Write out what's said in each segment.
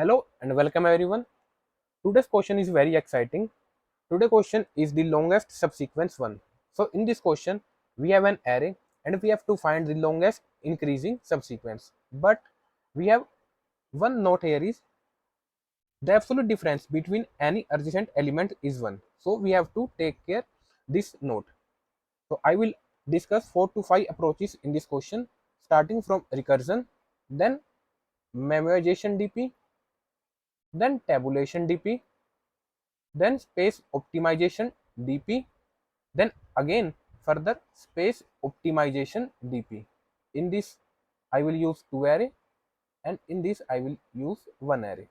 Hello and welcome everyone. Today's question is very exciting. Today's question is the longest subsequence one. So in this question, we have an array and we have to find the longest increasing subsequence. But we have one note here is the absolute difference between any adjacent element is 1. So we have to take care this note. So I will discuss 4 to 5 approaches in this question, starting from recursion, then memoization DP, then tabulation DP, then space optimization DP, then again further space optimization DP. In this I will use 2 array and in this I will use 1 array.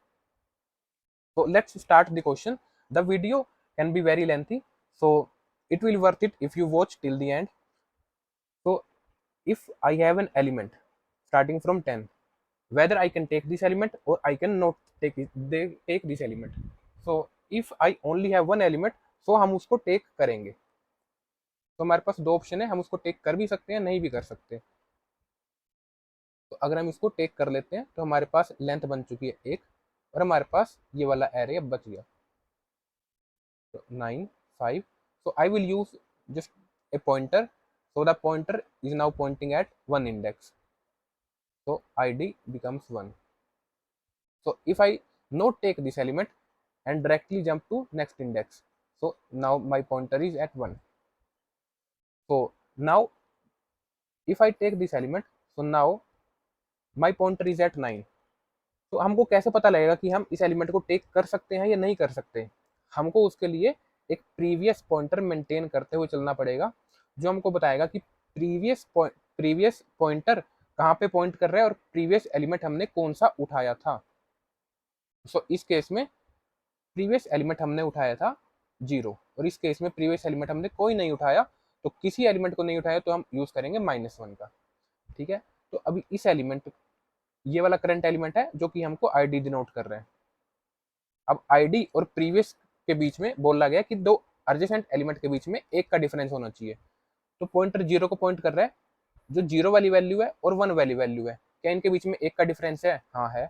So let's start the question. The video can be very lengthy, so it will worth it if you watch till the end. So if I have an element starting from 10, whether I can take this element or I can not take it, they take this element. So if I only have one element, so हम उसको take करेंगे. तो हमारे पास दो option है, हम उसको take कर भी सकते हैं, नहीं भी कर सकते. तो अगर हम इसको टेक कर लेते हैं तो हमारे पास लेंथ बन चुकी है 1 और हमारे पास ये वाला एरे अब बच गया. तो 9 5. So I will use just a pointer. So the pointer is now pointing at one index. So id becomes 1. So if I not take this element and directly jump to next index, so now my pointer is at 1. So now if I take this element, so now my pointer is at 9. तो हमको कैसे पता लगेगा कि हम इस element को take कर सकते हैं या नहीं कर सकते? हमको उसके लिए एक प्रीवियस पॉइंटर मेंटेन करते हुए चलना पड़ेगा, जो हमको बताएगा कि प्रीवियस पॉइंटर कहाँ पे पॉइंट कर रहा है और प्रीवियस एलिमेंट हमने कौन सा उठाया था. सो इस केस में प्रीवियस एलिमेंट हमने उठाया था 0 और इस केस में प्रीवियस एलिमेंट हमने कोई नहीं उठाया, तो किसी एलिमेंट को नहीं उठाया तो हम यूज करेंगे -1 का. ठीक है. तो अभी इस एलिमेंट, ये वाला करंट एलिमेंट है जो कि हमको आईडी डिनोट कर रहे हैं. अब आईडी और प्रीवियस के बीच में बोला गया कि दो एडजेसेंट एलिमेंट के बीच में 1 का डिफरेंस होना चाहिए. तो पॉइंटर 0 को पॉइंट कर रहा है, जो 0 वाली वैल्यू है और 1 वाली वैल्यू है. क्या इनके बीच में 1 का डिफरेंस है? हाँ है.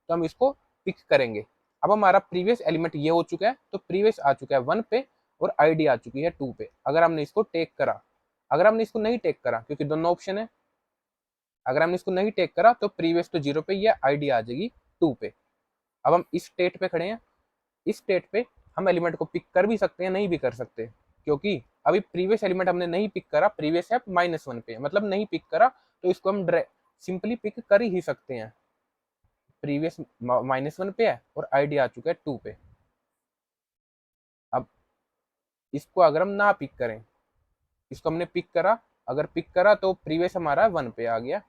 तो हम इसको पिक करेंगे. अब हमारा प्रीवियस एलिमेंट ये हो चुका है, तो प्रीवियस आ चुका है 1 पे और आईडी आ चुकी है 2 पे. अगर हमने इसको टेक करा, अगर हमने इसको नहीं टेक करा, क्योंकि दोनों ऑप्शन है, अगर हमने इसको नहीं टेक करा तो प्रीवियस तो 0 पे, ये आईडी आ जाएगी 2 पे. अब हम इस स्टेट पे खड़े हैं. इस स्टेट पे हम एलिमेंट को पिक कर भी सकते हैं, नहीं भी कर सकते, क्योंकि अभी प्रीवियस एलिमेंट हमने नहीं पिक करा. प्रीवियस है -1 पे, मतलब नहीं पिक करा, तो इसको हम सिंपली पिक कर ही सकते हैं. प्रीवियस -1 पे है और आईडी आ चुका है 2 पे. अब इसको अगर हम ना पिक करें, इसको हमने पिक करा, अगर पिक करा तो प्रीवियस हमारा 1 पे आ गया.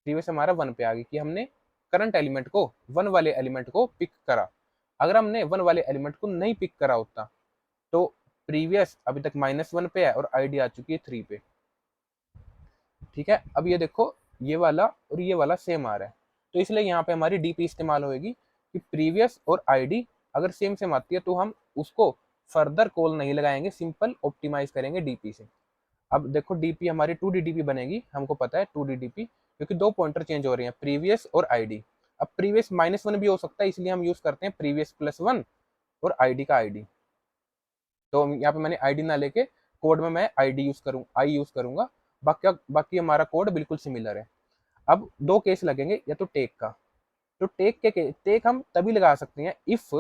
प्रीवियस हमारा 1 पे आ गया कि हमने करंट एलिमेंट को, 1 वाले एलिमेंट को पिक करा. अगर हमने 1 वाले एलिमेंट को नहीं पिक करा होता तो प्रीवियस अभी तक -1 पे है और आईडी आ चुकी है 3 पे. ठीक है. अब ये देखो, ये वाला और ये वाला सेम आ रहा है, तो इसलिए यहाँ पे हमारी डीपी इस्तेमाल होगी कि प्रीवियस और आईडी अगर सेम सेम आती है तो हम उसको फर्दर कॉल नहीं लगाएंगे, सिंपल ऑप्टिमाइज करेंगे डीपी से. अब देखो डीपी हमारी 2D डीपी बनेगी, हमको पता है 2D डीपी, क्योंकि दो पॉइंटर चेंज हो रहे हैं, प्रीवियस और आईडी. अब प्रीवियस -1 भी हो सकता है, इसलिए हम यूज करते हैं प्रीवियस +1 और आईडी का आईडी. तो यहाँ पे मैंने आईडी ना लेके कोड में मैं आईडी यूज करूंगा. बाकी हमारा कोड बिल्कुल सिमिलर है. अब दो केस लगेंगे, या तो टेक का. तो टेक हम तभी लगा सकते हैं इफ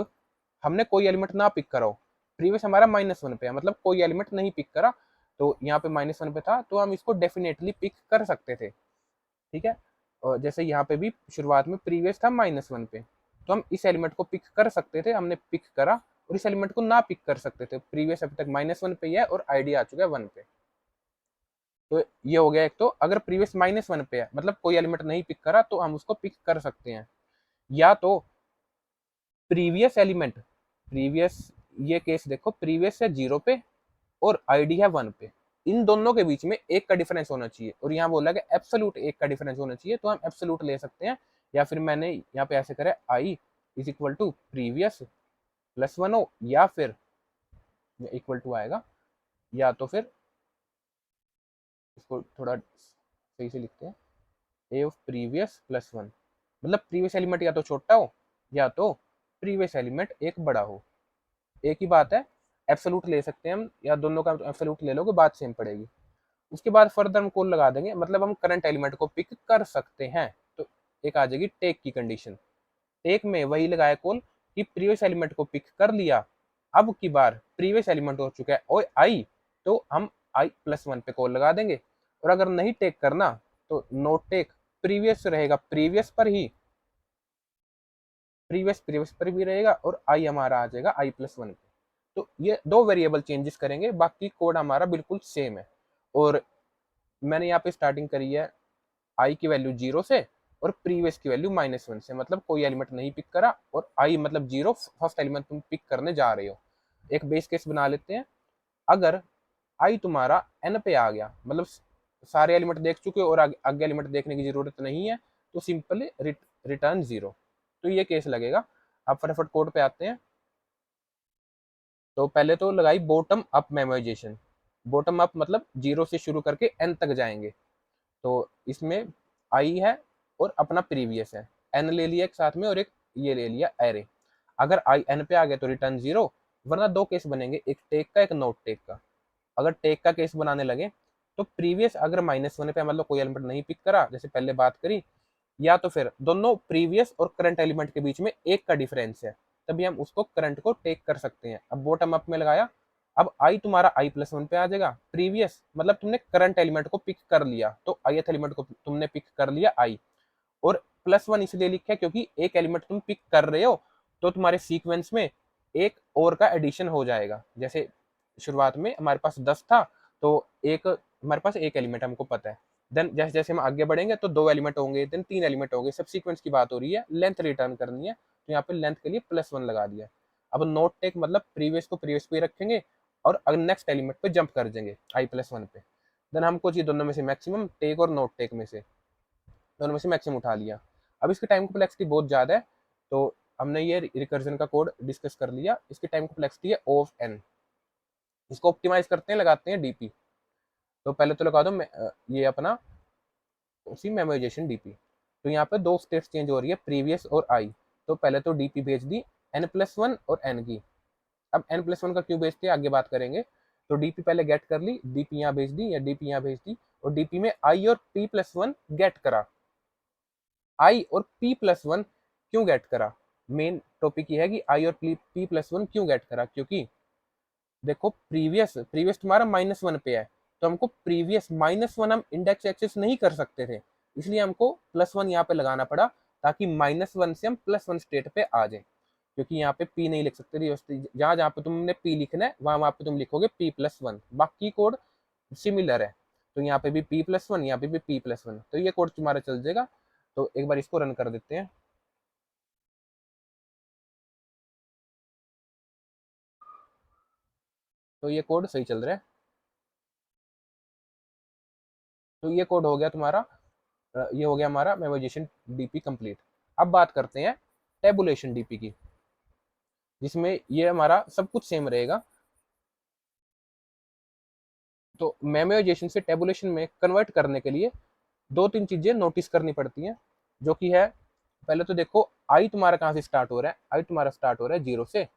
हमने कोई एलिमेंट ना पिक करा हो. प्रीवियस हमारा -1 पे है, मतलब कोई एलिमेंट नहीं पिक करा, तो यहाँ पे -1 पे था, तो हम इसको डेफिनेटली पिक कर सकते थे. ठीक है. और जैसे यहाँ पे भी शुरुआत में प्रीवियस था -1 पे, तो हम इस एलिमेंट को पिक कर सकते थे, हमने पिक करा, और इस एलिमेंट को ना पिक कर सकते थे. प्रीवियस अभी तक -1 पे ही है और आईडी आ चुका है 1 पे. तो ये हो गया एक. तो अगर प्रीवियस -1 पे है, मतलब कोई एलिमेंट नहीं पिक करा, तो हम उसको पिक कर सकते हैं. या तो प्रीवियस एलिमेंट, प्रीवियस, ये केस देखो, प्रीवियस है 0 पे और आईडी है 1 पे, इन दोनों के बीच में 1 का डिफरेंस होना चाहिए, और यहाँ बोला गया एब्सोल्यूट 1 का डिफरेंस होना चाहिए, तो हम एब्सोल्यूट ले सकते हैं. या फिर मैंने यहाँ पे ऐसे करा, I is equal to previous +1 हो, या फिर इक्वल टू आएगा, या तो फिर इसको थोड़ा सही से लिखते हैं, ए ऑफ प्रीवियस +1, मतलब प्रीवियस एलिमेंट या तो छोटा हो या तो प्रीवियस एलिमेंट एक बड़ा हो। एक ही बात है, एब्सोल्यूट ले सकते हैं हम, या दोनों का एब्सोल्यूट ले लोगे बात सेम पड़ेगी। उसके बाद फर्दर हम कॉल लगा देंगे, मतलब हम करंट एलिमेंट को पिक कर सकते हैं। तो एक आ जाएगी टेक की कंडीशन। टेक में वही लगाया कॉल कि प्रीवियस एलिमेंट को पिक कर लिया, अब की बार प्रीवियस एलिमेंट हो चुका है और आई, तो हम i+1 पे कॉल लगा देंगे। और अगर नहीं टेक करना तो नोट टेक, प्रीवियस रहेगा प्रीवियस पर ही, प्रीवियस प्रीवियस पर भी रहेगा, और आई हमारा आ जाएगा i+1 पे। तो ये दो वेरिएबल चेंजेस करेंगे, बाकी कोड हमारा बिल्कुल सेम है। और मैंने यहाँ पे स्टार्टिंग करी है आई की वैल्यू 0 से और प्रीवियस की वैल्यू -1 से, मतलब कोई एलिमेंट नहीं पिक करा, और आई मतलब 0 फर्स्ट एलिमेंट तुम पिक करने जा रहे हो। एक बेस केस बना लेते हैं। अगर आई तुम्हारा n पे आ गया, मतलब सारे एलिमेंट देख चुके हो और आगे एलिमेंट देखने की जरूरत नहीं है, तो सिंपली रिटर्न 0। तो ये केस लगेगा। अब फटाफट कोड पे आते हैं। तो पहले तो लगाई bottom up memorisation. Bottom up मतलब 0 से शुरू करके n तक जाएंगे। तो इसमें आई है और अपना प्रीवियस है, एन ले लिया एक साथ में, और एक ये ले लिया एरे। अगर आई एन पे आ गया तो रिटर्न 0, वरना दो केस बनेंगे, एक टेक का एक नोट टेक का। अगर टेक का केस बनाने लगे तो प्रीवियस अगर -1 पे मतलब कोई एलिमेंट नहीं पिक करा, जैसे पहले बात करी, या तो फिर दोनों प्रीवियस और करंट एलिमेंट के बीच में एक का डिफरेंस है, तभी हम उसको करंट को टेक कर सकते हैं। अब बॉटम अप में लगाया, अब आई तुम्हारा i+1 पे आ जाएगा। प्रीवियस मतलब तुमने करंट एलिमेंट को पिक कर लिया, तो ith एलिमेंट को तुमने पिक कर लिया आई, और +1 इसलिए लिखा है क्योंकि एक एलिमेंट तुम पिक कर रहे हो, तो तुम्हारे सीक्वेंस में एक और का एडिशन हो जाएगा। जैसे शुरुआत में हमारे पास 10 था, तो एक हमारे पास एक एलिमेंट हमको पता है। देन जैसे जैसे हम आगे बढ़ेंगे तो 2 एलिमेंट होंगे, देन 3 एलिमेंट होंगे, सब सीक्वेंस की बात हो रही है, लेंथ रिटर्न करनी है, तो यहाँ पे लेंथ के लिए +1 लगा दिया। अब नोट टेक मतलब प्रीवियस को प्रीवियस पे रखेंगे और नेक्स्ट एलिमेंट पे जंप कर देंगे i+1 पे। देन हमको चाहिए दोनों में से मैक्सिमम, टेक और नोट टेक में से, दोनों में से मैक्सिमम उठा लिया। अब इसकी टाइम कॉम्प्लेक्सिटी बहुत ज़्यादा है, तो हमने ये रिकर्जन का कोड डिस्कस कर लिया। इसकी टाइम कॉम्प्लेक्सिटी है O ऑफ n। इसको ऑप्टिमाइज करते हैं, लगाते हैं डीपी। तो पहले तो लगा दो ये अपना उसी मेमोराइजेशन डीपी। तो यहाँ पे दो स्टेट्स चेंज हो रही है, प्रीवियस और आई। तो पहले तो डीपी भेज दी n+1 और n की। अब n+1 का क्यों भेजते हैं आगे बात करेंगे। तो डीपी पहले गेट कर ली, डीपी यहाँ भेज दी या डीपी यहाँ भेज दी, और डीपी में आई और p+1 गेट करा। आई और p+1 क्यों गेट करा, मेन टॉपिक ये है कि आई और p+1 क्यों गेट करा, क्योंकि देखो प्रीवियस प्रीवियस तुम्हारा -1 पे है, तो हमको प्रीवियस -1 हम इंडेक्स एक्सेस नहीं कर सकते थे, इसलिए हमको +1 यहाँ पे लगाना पड़ा, ताकि -1 से हम +1 स्टेट पे आ जाए। क्योंकि यहाँ पे p नहीं लिख सकते थे, जहाँ जहाँ पे तुमने p लिखना है वहाँ वहाँ पे तुम लिखोगे p+1, बाकी कोड सिमिलर है। तो यहाँ पे भी p+1, यहाँ पे भी p+1, तो ये कोड तुम्हारा चल जाएगा। तो एक बार इसको रन कर देते हैं। तो ये कोड सही चल रहा है। तो ये कोड हो गया तुम्हारा, ये हो गया हमारा मेमोराइजेशन डीपी कंप्लीट। अब बात करते हैं टेबुलेशन डीपी की, जिसमें ये हमारा सब कुछ सेम रहेगा। तो मेमोराइजेशन से टेबुलेशन में कन्वर्ट करने के लिए दो तीन चीजें नोटिस करनी पड़ती हैं, जो कि है, पहले तो देखो आई तुम्हारा कहाँ से स्टार्ट हो रहा है। आई तुम्हारा स्टार्ट हो रहा है 0 से,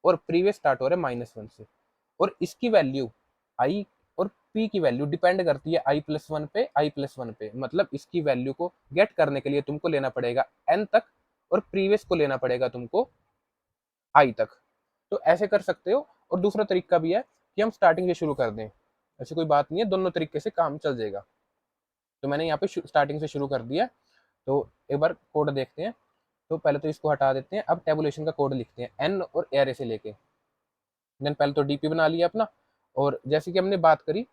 और प्रीवियस स्टार्ट हो रहा है -1 से, और इसकी वैल्यू आई और पी की वैल्यू डिपेंड करती है i+1 पे। मतलब इसकी वैल्यू को गेट करने के लिए तुमको लेना पड़ेगा n तक, और प्रीवियस को लेना पड़ेगा तुमको i तक। तो ऐसे कर सकते हो। और दूसरा तरीका भी है कि हम स्टार्टिंग से शुरू कर दें, ऐसी कोई बात नहीं है, दोनों तरीके से काम चल जाएगा। तो मैंने यहाँ पे स्टार्टिंग से शुरू कर दिया। तो एक बार कोड देखते हैं। तो पहले तो इसको हटा देते हैं, अब टेबुलेशन का कोड लिखते हैं n और एरे से लेके। देन पहले तो डीपी बना लिया अपना, और जैसे कि हमने बात करी,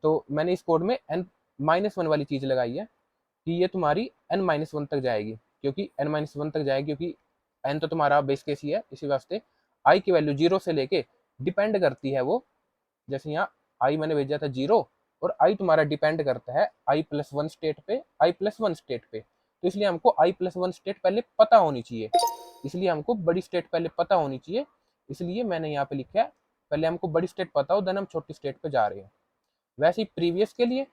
तो मैंने इस कोड में n-1 वाली चीज़ लगाई है कि ये तुम्हारी n-1 तक जाएगी, क्योंकि n-1 तक जाएगी, क्योंकि n तो तुम्हारा बेस केस ही है, इसी वास्ते i की वैल्यू 0 से लेके डिपेंड करती है वो। जैसे यहाँ i मैंने भेजा था 0, और i तुम्हारा डिपेंड करता है i+1 स्टेट पे, i+1 स्टेट पे। तो इसलिए हमको i+1 स्टेट पहले पता होनी चाहिए, इसलिए हमको बड़ी स्टेट पहले पता होनी चाहिए। इसलिए मैंने यहाँ पे लिखा है पहले हमको बड़ी स्टेट पता हो, देन हम छोटी स्टेट पे जा रहे हैं। वैसे ही प्रीवियस के लिए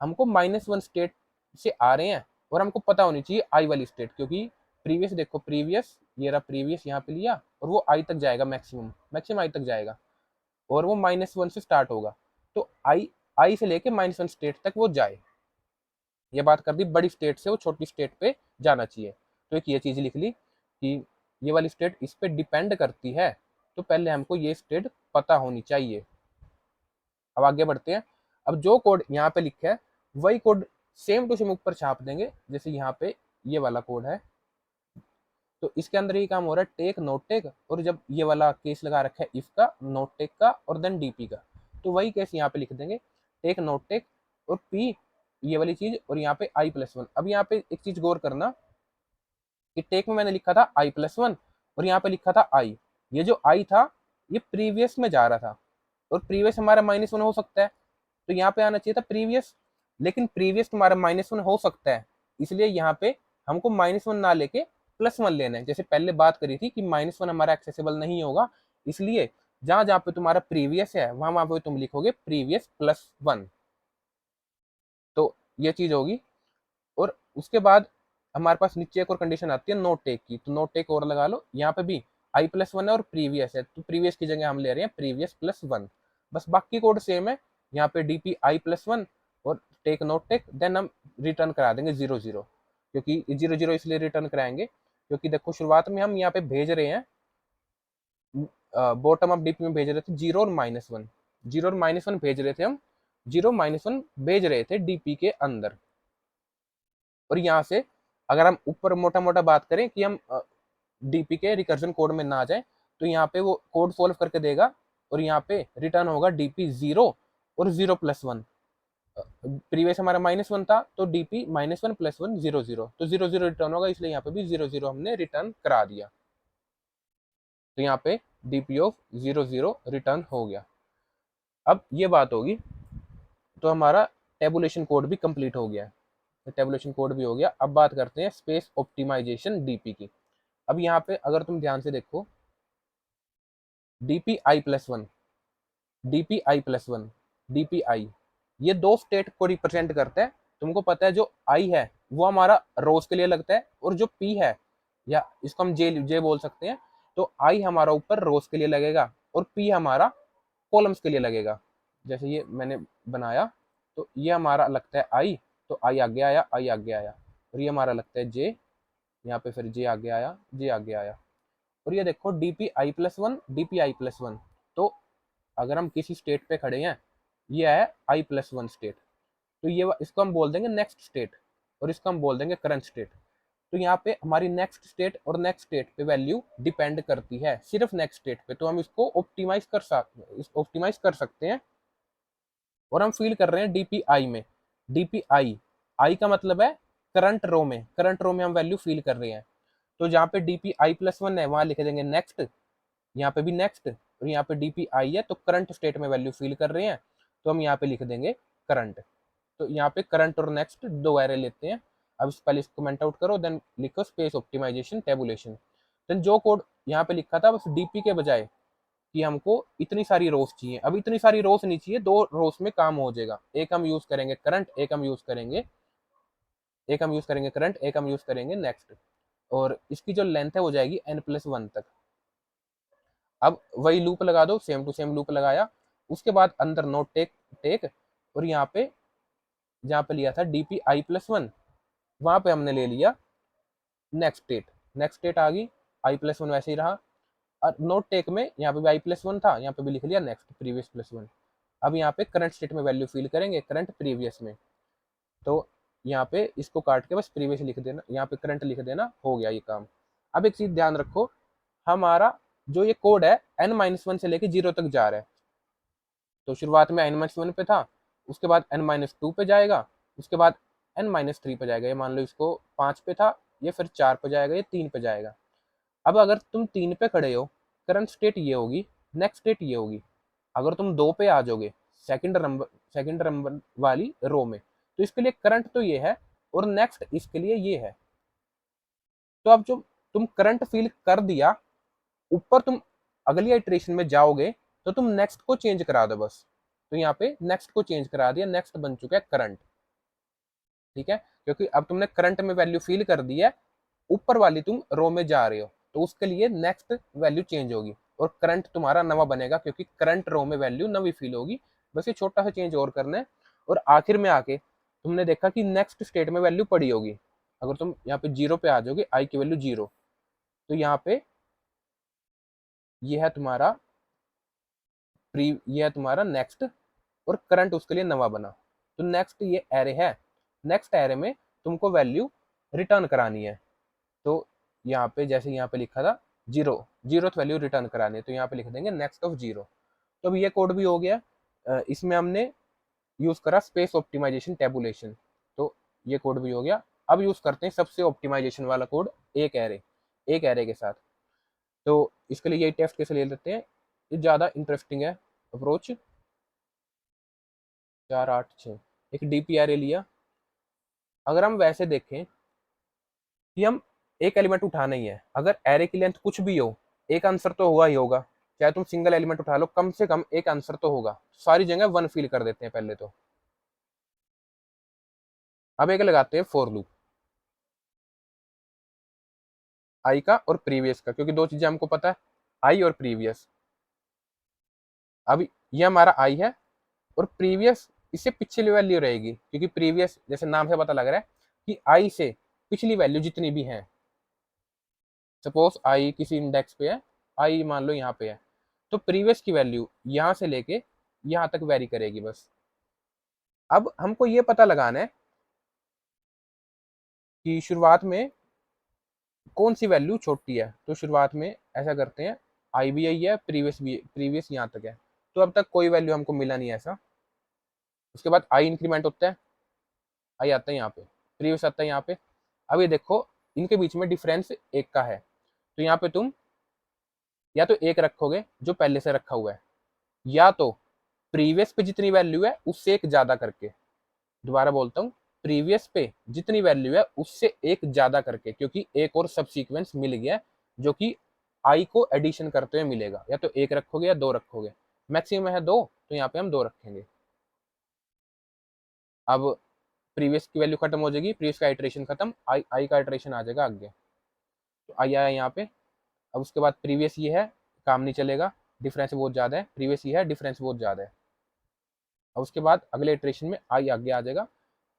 हमको -1 स्टेट से आ रहे हैं, और हमको पता होनी चाहिए आई वाली स्टेट, क्योंकि प्रीवियस देखो, प्रीवियस ये रहा, प्रीवियस यहाँ पे लिया और वो आई तक जाएगा, मैक्सिमम मैक्सिमम आई तक जाएगा और वो -1 से स्टार्ट होगा। तो आई से लेके -1 स्टेट तक वो जाए। ये बात कर दी, बड़ी स्टेट से वो छोटी स्टेट पे जाना चाहिए। तो एक ये चीज लिख ली कि ये वाली स्टेट इस पे डिपेंड करती है, तो पहले हमको ये स्टेट पता होनी चाहिए। अब आगे बढ़ते हैं। अब जो कोड यहाँ पे लिखा है वही कोड सेम टू सेम ऊपर छाप देंगे। जैसे यहाँ पे ये वाला कोड है, तो इसके अंदर ये काम हो रहा है टेक नोट टेक, और जब ये वाला केस लगा रखा है इफ का, नोट टेक का और देन डीपी का, तो वही केस यहाँ पे लिख देंगे, टेक नोट टेक और पी ये वाली चीज, और यहाँ पे i+1। अब यहाँ पे एक चीज गौर करना कि टेक में मैंने लिखा था i+1 और यहाँ पे लिखा था आई। ये जो आई था ये प्रीवियस में जा रहा था, और प्रीवियस हमारा -1 हो सकता है, तो यहाँ पे आना चाहिए था प्रीवियस, लेकिन प्रीवियस तुम्हारा -1 हो सकता है, इसलिए यहाँ पे हमको -1 ना लेके +1 लेना है। जैसे पहले बात करी थी कि -1 हमारा एक्सेसिबल नहीं होगा, इसलिए जहां जहां पे तुम्हारा प्रीवियस है वहां वहां पे तुम लिखोगे प्रीवियस +1। तो ये चीज होगी। और उसके बाद हमारे पास नीचे एक और कंडीशन आती है नोट टेक की, तो नोट टेक और लगा लो। यहाँ पे भी i+1 है और प्रीवियस है, तो प्रीवियस की जगह हम ले रहे हैं प्रीवियस +1। बस बाकी कोड सेम है, यहाँ पे डीपी i+1 और टेक नोट टेक, देन हम रिटर्न करा देंगे 0 0। क्योंकि 0 0 इसलिए रिटर्न कराएंगे क्योंकि देखो शुरुआत में हम यहाँ पे भेज रहे हैं, बॉटम ऑफ डीपी में भेज रहे थे 0 और -1, 0 और -1 भेज रहे थे हम, 0 -1 भेज रहे थे डीपी के अंदर। और यहाँ से अगर हम ऊपर मोटा मोटा बात करें कि हम डीपी के रिकर्जन कोड में ना जाए, तो यहाँ पे वो कोड सॉल्व करके देगा और यहाँ पे रिटर्न होगा डीपी 0 और 0+1। प्रीवियस हमारा -1 था, तो डीपी -1+1 0 0, तो 0 0 रिटर्न होगा, इसलिए यहाँ पे भी 0 0 हमने रिटर्न करा दिया। तो यहाँ पे डीपी ऑफ 0 0 रिटर्न हो गया। अब ये बात होगी, तो हमारा टेबुलेशन कोड भी कंप्लीट हो गया, तो टेबुलेशन कोड भी हो गया। अब बात करते हैं स्पेस ऑप्टिमाइजेशन डीपी की। अब यहाँ पे अगर तुम ध्यान से देखो, DP i+1, DP i+1, DP आई, ये दो स्टेट को रिप्रेजेंट करता है। तुमको पता है जो आई है वो हमारा रोज के लिए लगता है, और जो पी है, या इसको हम जे जे बोल सकते हैं, तो आई हमारा ऊपर रोज के लिए लगेगा और पी हमारा कॉलम्स के लिए लगेगा। जैसे ये मैंने बनाया, तो ये हमारा लगता है आई, तो आई आगे आया, आई आगे आया, और ये हमारा लगता है जे, यहाँ पे फिर जे आगे आया, जे आगे आया। और ये देखो डीपी i+1, डीपी i+1, तो अगर हम किसी स्टेट पे खड़े हैं, ये है i+1 स्टेट, तो ये इसको हम बोल देंगे नेक्स्ट स्टेट, और इसको हम बोल देंगे करंट स्टेट। तो यहाँ पे हमारी नेक्स्ट स्टेट और नेक्स्ट स्टेट पे वैल्यू डिपेंड करती है, सिर्फ नेक्स्ट स्टेट पे, तो हम इसको ऑप्टिमाइज कर सकते हैं। और हम फील कर रहे हैं डीपीआई में, डीपीआई, आई का मतलब है करंट रो में, करंट रो में हम वैल्यू फील कर रहे हैं। तो जहाँ पे डीपी i+1 है वहां लिख देंगे नेक्स्ट, यहाँ पे भी नेक्स्ट, और यहाँ पे डीपीआई है तो करंट स्टेट में वैल्यू फील कर रहे हैं, तो हम यहाँ पे लिख देंगे करंट। तो यहाँ पे करंट और नेक्स्ट दो एरे लेते हैं। अब पहले इसको कमेंट आउट करो, देन लिखो स्पेस ऑप्टिमाइजेशन टेबुलेशन। देन जो कोड यहाँ पे लिखा था बस डीपी के बजाय कि हमको इतनी सारी रोज चाहिए, अब इतनी सारी रोज नहीं चाहिए, दो रोज में काम हो जाएगा। एक हम यूज करेंगे करंट, एक हम यूज करेंगे करंट, एक हम यूज करेंगे नेक्स्ट, और इसकी जो लेंथ है वो जाएगी n+1 तक। अब वही लूप लगा दो, सेम टू सेम लूप लगाया, उसके बाद अंदर नोट टेक टेक, और यहाँ पे जहाँ पे लिया था डीपी i+1 वहां पे हमने ले लिया नेक्स्ट स्टेट, नेक्स्ट स्टेट आ गई, i+1 वैसे ही रहा। और नोट टेक में यहाँ पे भी i+1 था, यहाँ पे भी लिख लिया नेक्स्ट प्रीवियस +1। अब यहाँ पे करंट स्टेट में वैल्यू फिल करेंगे करंट प्रीवियस में, तो यहाँ पे इसको काट के बस प्रीवियस लिख देना, यहाँ पे करंट लिख देना, हो गया ये काम। अब एक चीज ध्यान रखो, हमारा जो ये कोड है n-1 से लेके 0 तक जा रहा है। तो शुरुआत में n-1 पे था, उसके बाद n-2 पे जाएगा, उसके बाद n-3 पे जाएगा। ये मान लो इसको 5 पे था, ये फिर 4 पे जाएगा, ये 3 पे जाएगा। अब अगर तुम 3 पे खड़े हो, करंट स्टेट ये होगी, नेक्स्ट स्टेट ये होगी। अगर तुम 2 पे आ जाओगे, सेकंड नंबर वाली रो में, तो इसके लिए करंट तो ये है और नेक्स्ट इसके लिए ये है। तो अब जो तुम करंट फील कर दिया, ऊपर तुम अगली इटरेशन में जाओगे तो तुम नेक्स्ट को चेंज करा दो बस। तो यहाँ पे नेक्स्ट को चेंज करा दिया, नेक्स्ट बन चुका है करंट। ठीक है, क्योंकि अब तुमने करंट में वैल्यू फील कर दी है, ऊपर वाली तुम रो में जा रहे हो तो उसके लिए नेक्स्ट वैल्यू चेंज होगी और करंट तुम्हारा नवा बनेगा, क्योंकि करंट रो में वैल्यू नवी फिल होगी। बस ये छोटा सा चेंज और करना है। और आखिर में आके तुमने देखा कि नेक्स्ट स्टेट में वैल्यू पड़ी होगी। अगर तुम यहाँ पे जीरो पे आ जाओगे, आई की वैल्यू जीरो, तो यहाँ पे ये है तुम्हारा प्री, ये है तुम्हारा नेक्स्ट, और करंट उसके लिए नवा बना। तो नेक्स्ट ये एरे है, नेक्स्ट एरे में तुमको वैल्यू रिटर्न करानी है। तो यहाँ पे जैसे यहाँ पे लिखा था जीरो, जीरोथ वैल्यू रिटर्न करानी है, तो यहाँ पे लिख देंगे नेक्स्ट ऑफ जीरो। तो अब ये कोड भी हो गया। इसमें हमने यूज करा स्पेस ऑप्टिमाइजेशन टेबुलेशन, तो ये कोड भी हो गया। अब यूज करते हैं सबसे ऑप्टिमाइजेशन वाला कोड, एक एरे, एक एरे के साथ। तो इसके लिए यही टेस्ट कैसे ले लेते हैं, ये ज़्यादा इंटरेस्टिंग है अप्रोच। 4 8 6 एक डीपी एरे लिया। अगर हम वैसे देखें कि हम एक एलिमेंट उठाना ही है, अगर एरे की लेंथ कुछ भी हो, एक आंसर तो होगा ही होगा। चाहे तुम सिंगल एलिमेंट उठा लो, कम से कम एक आंसर तो होगा। सारी जगह वन फिल कर देते हैं पहले तो। अब एक लगाते हैं फॉर लूप, आई का और प्रीवियस का, क्योंकि दो चीजें हमको पता है, आई और प्रीवियस। अब ये हमारा आई है और प्रीवियस इससे पिछली वैल्यू रहेगी, क्योंकि प्रीवियस जैसे नाम से पता लग रहा है कि आई से पिछली वैल्यू जितनी भी है, सपोज आई किसी इंडेक्स पे है, आई मान लो यहाँ पे है, तो प्रीवियस की वैल्यू यहाँ से लेके यहाँ तक वेरी करेगी बस। अब हमको ये पता लगाना है कि शुरुआत में कौन सी वैल्यू छोटी है। तो शुरुआत में ऐसा करते हैं, आई भी यही है, प्रीवियस भी, प्रीवियस यहाँ तक है, तो अब तक कोई वैल्यू हमको मिला नहीं ऐसा। उसके बाद आई इंक्रीमेंट होता है, आई आता है यहाँ पे, प्रीवियस आता है यहाँ पे। अब ये देखो इनके बीच में डिफरेंस एक का है, तो यहाँ पे तुम या तो एक रखोगे जो पहले से रखा हुआ है, या तो प्रीवियस पे जितनी वैल्यू है उससे एक ज्यादा करके। दोबारा बोलता हूँ, प्रीवियस पे जितनी वैल्यू है उससे एक ज्यादा करके, क्योंकि एक और सब सीक्वेंस मिल गया जो कि आई को एडिशन करते हुए मिलेगा। या तो एक रखोगे या दो रखोगे, मैक्सिमम है दो, तो यहाँ पे हम दो रखेंगे। अब प्रीवियस की वैल्यू खत्म हो जाएगी, प्रीवियस का इटरेशन खत्म, आई का इटरेशन आ जाएगा आगे, तो आई आया यहाँ पे। अब उसके बाद प्रीवियस ये है, काम नहीं चलेगा, डिफरेंस बहुत ज़्यादा है, प्रीवियस ये है, डिफरेंस बहुत ज़्यादा है। अब उसके बाद अगले इटरेशन में आई आगे आ जाएगा,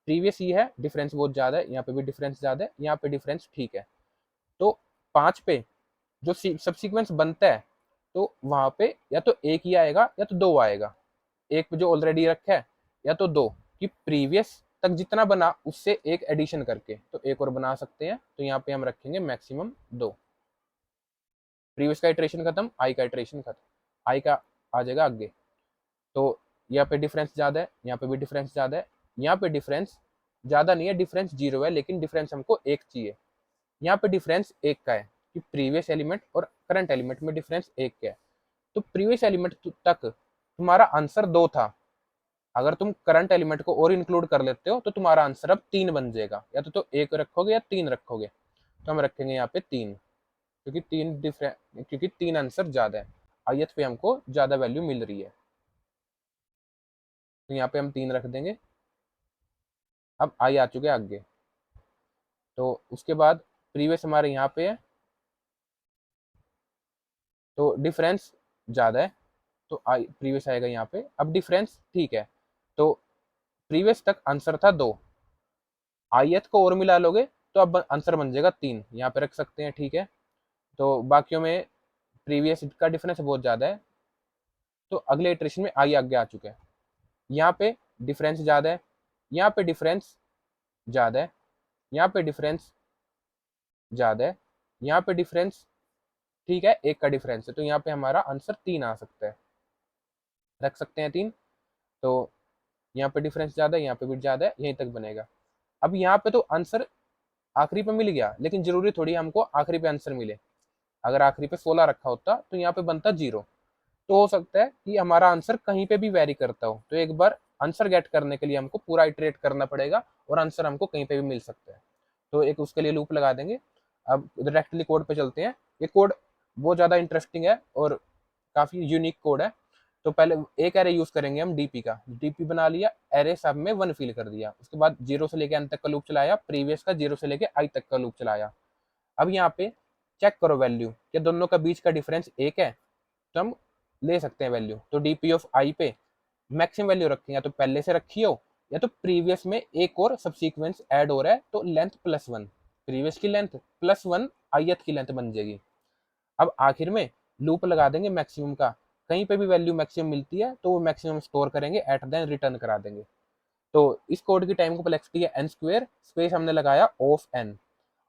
प्रीवियस ये है, डिफरेंस बहुत ज़्यादा है, यहाँ पे भी डिफरेंस ज़्यादा है, यहाँ पे डिफरेंस ठीक है। तो 5 पे जो सबसीक्वेंस बनता है, तो वहाँ पे या तो एक ही आएगा या तो दो आएगा। एक पे जो ऑलरेडी रखा है, या तो दो, कि प्रीवियस तक जितना बना उससे एक एडिशन करके, तो एक और बना सकते हैं, तो यहाँ पे हम रखेंगे मैक्सिमम दो। प्रीवियस का इटरेशन खत्म, आई का इटरेशन खत्म, आई का आ जाएगा आगे। तो यहाँ पे डिफरेंस ज़्यादा है, यहाँ पे भी डिफरेंस ज़्यादा है, यहाँ पे डिफरेंस ज़्यादा नहीं है, डिफरेंस जीरो है, लेकिन डिफरेंस हमको एक चाहिए। यहाँ पे डिफरेंस एक का है कि प्रीवियस एलिमेंट और करंट एलिमेंट में डिफरेंस एक का है। तो प्रीवियस एलिमेंट तक तुम्हारा आंसर दो था, अगर तुम करंट एलिमेंट को और इंक्लूड कर लेते हो तो तुम्हारा आंसर अब तीन बन जाएगा। या तो एक रखोगे या तीन रखोगे, तो हम रखेंगे यहाँ पे तीन, क्योंकि क्योंकि तीन आंसर ज्यादा है, आयत पे हमको ज्यादा वैल्यू मिल रही है, तो यहाँ पे हम तीन रख देंगे। अब आई आ चुके आगे, तो उसके बाद प्रीवियस हमारे यहाँ पे है, तो डिफरेंस ज्यादा है, तो आई प्रीवियस आएगा यहाँ पे। अब डिफरेंस ठीक है, तो प्रीवियस तक आंसर था दो, आयत को और मिला लोगे तो अब आंसर बन जाएगा तीन, यहाँ पे रख सकते हैं, ठीक है। तो बाकियों में प्रीवियस का डिफरेंस बहुत ज़्यादा है, तो अगले इटरेशन में आई आगे आ चुका है। यहाँ पे डिफरेंस ज़्यादा है, यहाँ पे डिफरेंस ज़्यादा है, यहाँ पे डिफरेंस ज़्यादा है, यहाँ पे डिफरेंस ठीक है, एक का डिफरेंस है, तो यहाँ पे हमारा आंसर तीन आ सकता है, रख सकते हैं तीन। तो यहाँ पे डिफरेंस ज़्यादा है, यहाँ पे भी ज़्यादा है, यहीं तक बनेगा। अब यहाँ पे तो आंसर आखिरी पे मिल गया, लेकिन जरूरी थोड़ी हमको आखिरी पे आंसर मिले। अगर आखिरी पे 16 रखा होता तो यहाँ पे बनता जीरो। तो हो सकता है कि हमारा आंसर कहीं पे भी वेरी करता हो, तो एक बार आंसर गेट करने के लिए हमको पूरा इटरेट करना पड़ेगा और आंसर हमको कहीं पे भी मिल सकता है। तो एक उसके लिए लूप लगा देंगे। अब डायरेक्टली कोड पे चलते हैं। ये कोड बहुत ज़्यादा इंटरेस्टिंग है और काफ़ी यूनिक कोड है। तो पहले एक एरे यूज करेंगे हम डीपी का, डीपी बना लिया, एरे सब में वन फिल कर दिया, उसके बाद जीरो से लेके एन तक का लूप चलाया, प्रीवियस का जीरो से लेके आई तक का लूप चलाया। अब यहाँ पे चेक करो वैल्यू, क्या दोनों का बीच का डिफरेंस एक है, तो हम ले सकते हैं वैल्यू। तो डीपी ऑफ आई पे मैक्सिमम वैल्यू रखें, या तो पहले से रखी हो या तो प्रीवियस में एक और सबसीक्वेंस ऐड हो रहा है, तो लेंथ +1, प्रीवियस की लेंथ +1 ith की लेंथ बन जाएगी। अब आखिर में लूप लगा देंगे मैक्सिमम का, कहीं पे भी वैल्यू मैक्सिमम मिलती है तो वो मैक्सिमम स्टोर करेंगे, एट देन रिटर्न करा देंगे। तो इस कोड की टाइम कॉम्प्लेक्सिटी है n², स्पेस हमने लगाया of n।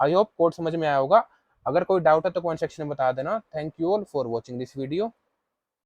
I hope code समझ में आया होगा। अगर कोई डाउट है तो कमेंट सेक्शन में बता देना। Thank you all for watching this video.